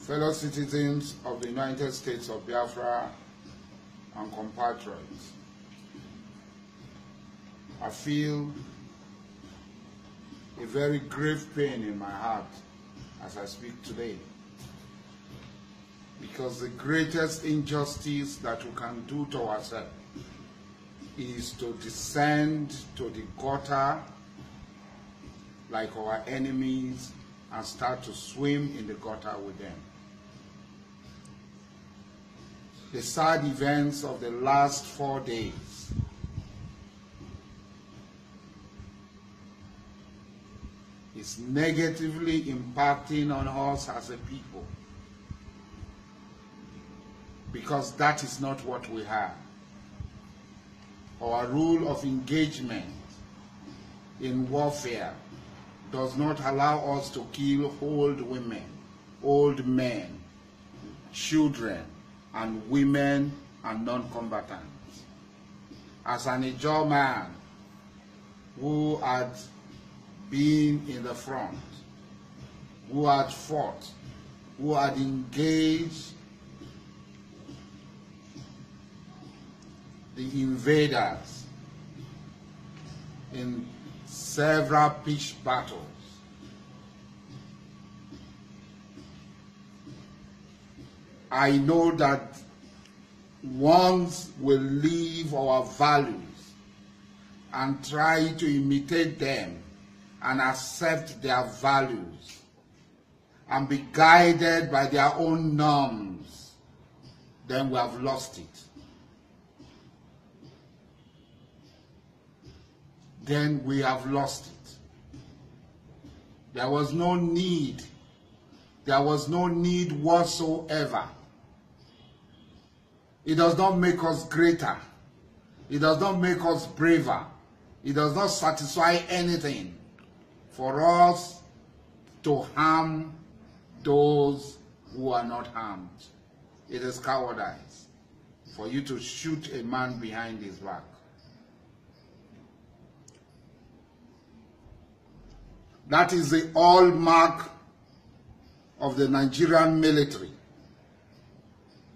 fellow citizens of the United States of Biafra and compatriots, I feel a very grave pain in my heart as I speak today, because the greatest injustice that we can do to ourselves is to descend to the gutter like our enemies and start to swim in the gutter with them. The sad events of the last 4 days is negatively impacting on us as a people, because that is not what we have. Our rule of engagement in warfare does not allow us to kill old women, old men, children, and women and non-combatants. As an Ijaw man who had been in the front, who had fought, who had engaged the invaders in several pitched battles, I know that once we leave our values and try to imitate them and accept their values and be guided by their own norms, then we have lost it. Then we have lost it. There was no need. There was no need whatsoever. It does not make us greater. It does not make us braver. It does not satisfy anything for us to harm those who are not harmed. It is cowardice for you to shoot a man behind his back. That is the hallmark of the Nigerian military,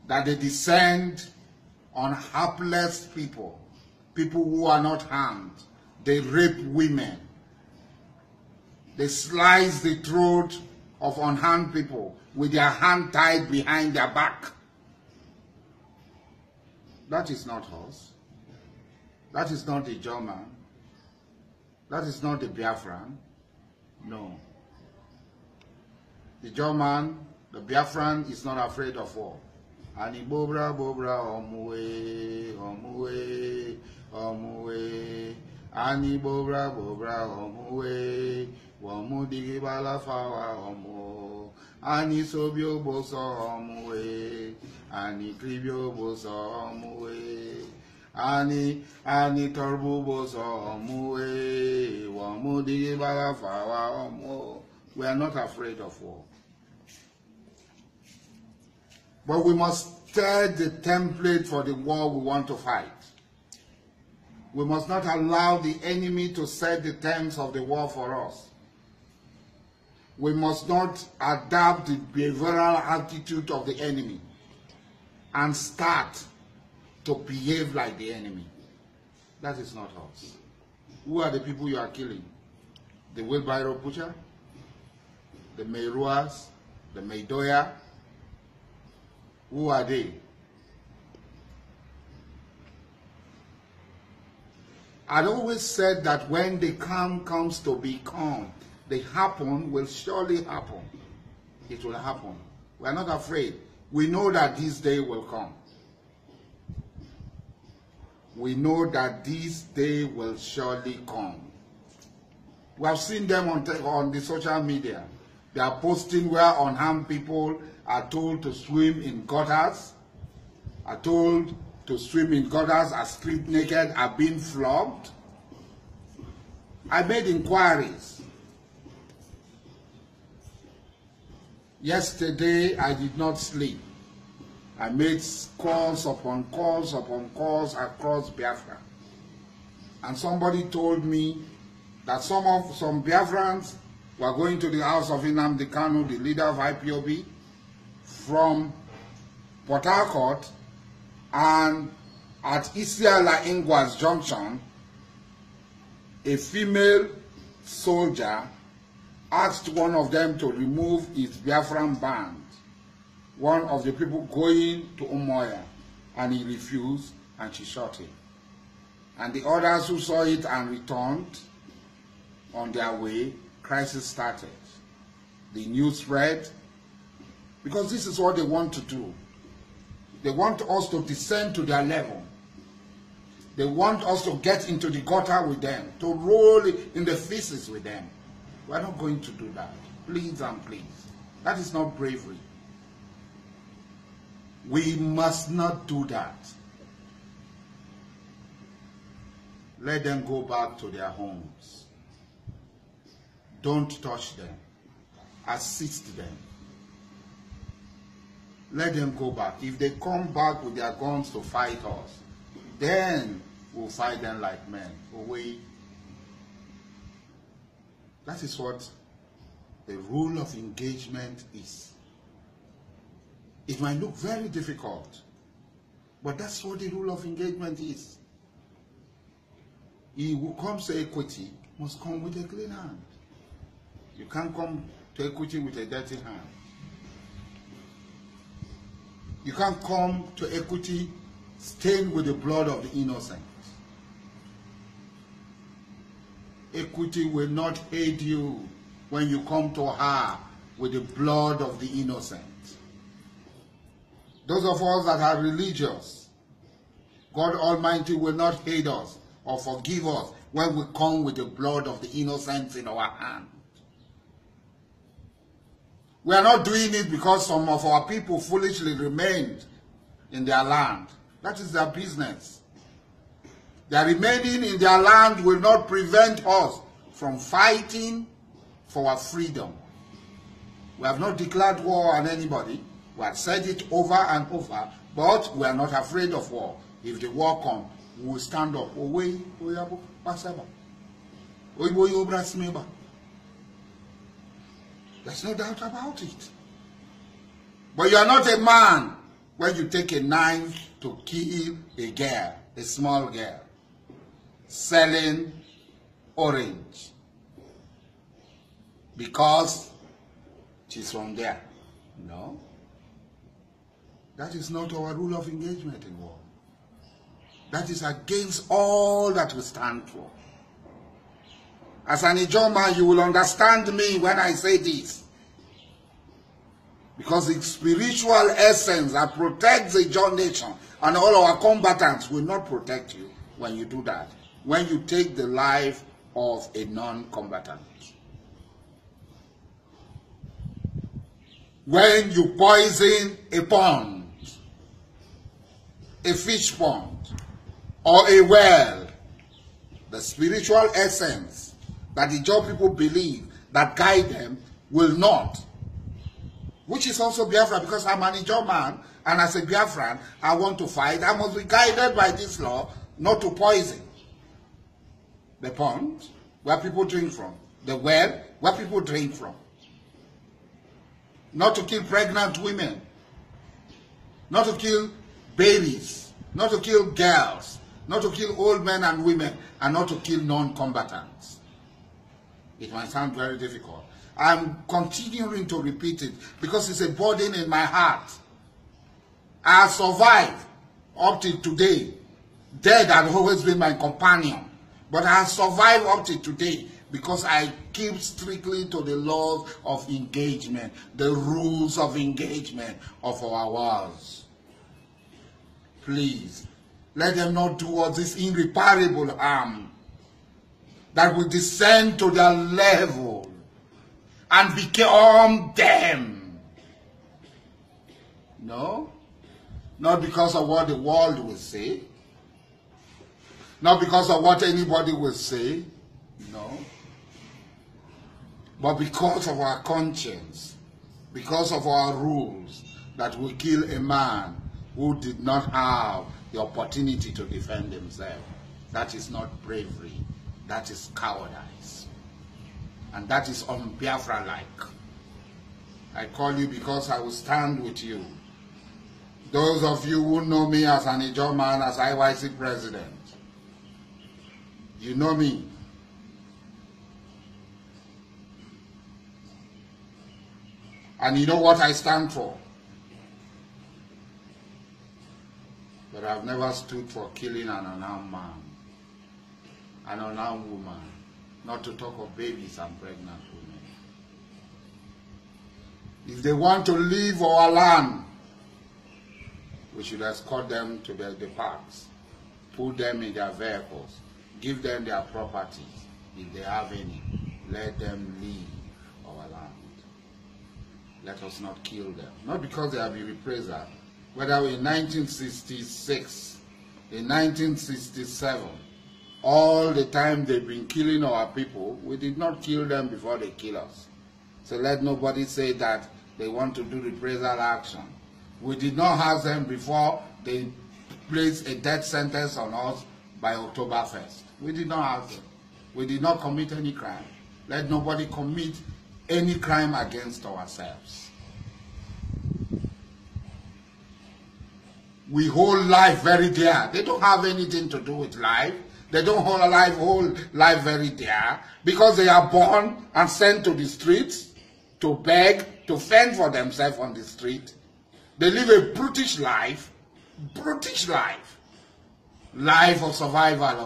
that they descend on hapless people, people who are not harmed. They rape women. They slice the throat of unharmed people with their hand tied behind their back. That is not us. That is not the German. That is not the Biafran. No. The German, the Biafran, is not afraid of war. Ani bobra bobra omuwe, omuwe, omuwe. Ani bobra bobra omuwe, womu digibala fawa omu. Ani sobio boso omuwe, ani kribio boso omuwe. Ani torbu boso omuwe, womu digibala fawa omu. We are not afraid of war. But we must set the template for the war we want to fight. We must not allow the enemy to set the terms of the war for us. We must not adapt the behavioral attitude of the enemy and start to behave like the enemy. That is not us. Who are the people you are killing? The wheelbarrow pusher? The Meiruas? The Meidoya? Who are they? I'd always said that when the calm comes to become, the happen will surely happen. It will happen. We are not afraid. We know that this day will come. We know that this day will surely come. We have seen them on the social media. They are posting where unharmed people are told to swim in gutters, are told to swim in gutters, are stripped naked, are being flogged. I made inquiries. Yesterday, I did not sleep. I made calls upon calls upon calls across Biafra. And somebody told me that some Biafrans were going to the house of Anambra, the leader of IPOB, from Port Harcourt, and at Isiala Ingwas Junction, a female soldier asked one of them to remove his Biafran band, one of the people going to Umoya, and he refused, and she shot him. And the others who saw it and returned on their way, crisis started. The news spread, because this is what they want to do. They want us to descend to their level. They want us to get into the gutter with them, to roll in the feces with them. We're not going to do that. Please and please. That is not bravery. We must not do that. Let them go back to their homes. Don't touch them. Assist them. Let them go back. If they come back with their guns to fight us, then we'll fight them like men. Away. That is what the rule of engagement is. It might look very difficult, but that's what the rule of engagement is. He who comes to equity must come with a clean hand. You can't come to equity with a dirty hand. You can't come to equity stained with the blood of the innocent. Equity will not aid you when you come to her with the blood of the innocent. Those of us that are religious, God Almighty will not aid us or forgive us when we come with the blood of the innocents in our hand. We are not doing it because some of our people foolishly remained in their land. That is their business. Their remaining in their land will not prevent us from fighting for our freedom. We have not declared war on anybody. We have said it over and over, but we are not afraid of war. If the war comes, we will stand up. There's no doubt about it. But you are not a man when you take a knife to kill a girl, a small girl, selling orange because she's from there. No. That is not our rule of engagement in war. That is against all that we stand for. As an Ijoma, you will understand me when I say this. Because the spiritual essence that protects the Ijaw nation and all our combatants will not protect you when you do that. When you take the life of a non-combatant. When you poison a pond, a fish pond, or a well, the spiritual essence that the Ijaw people believe that guide them will not. Which is also Biafra, because I'm an Ijaw man, and as a Biafran, I want to fight. I must be guided by this law not to poison the pond where people drink from, the well where people drink from. Not to kill pregnant women, not to kill babies, not to kill girls, not to kill old men and women, and not to kill non-combatants. It might sound very difficult. I'm continuing to repeat it because it's a burden in my heart. I have survived up till today. Death has always been my companion. But I have survived up till today because I keep strictly to the laws of engagement, the rules of engagement of our wars. Please, let them not do us this irreparable harm that will descend to their level and become them. No, not because of what the world will say, not because of what anybody will say, no, but because of our conscience, because of our rules, that will kill a man who did not have the opportunity to defend himself. That is not bravery, that is cowardice. And that is un-Biafra-like. I call you because I will stand with you. Those of you who know me as an Ijaw man, as IYC president, you know me. And you know what I stand for. But I've never stood for killing an unarmed man, an unarmed woman, not to talk of babies and pregnant women. If they want to leave our land, we should escort them to the parks, put them in their vehicles, give them their properties, if they have any. Let them leave our land. Let us not kill them. Not because they have been reprisal. Whether in 1966, in 1967, all the time they've been killing our people, we did not kill them before they kill us. So let nobody say that they want to do reprisal action. We did not have them before they placed a death sentence on us by October 1st. We did not have them. We did not commit any crime. Let nobody commit any crime against ourselves. We hold life very dear. They don't have anything to do with life. They don't hold life very dear because they are born and sent to the streets to beg, to fend for themselves on the street. They live a brutish life of survival.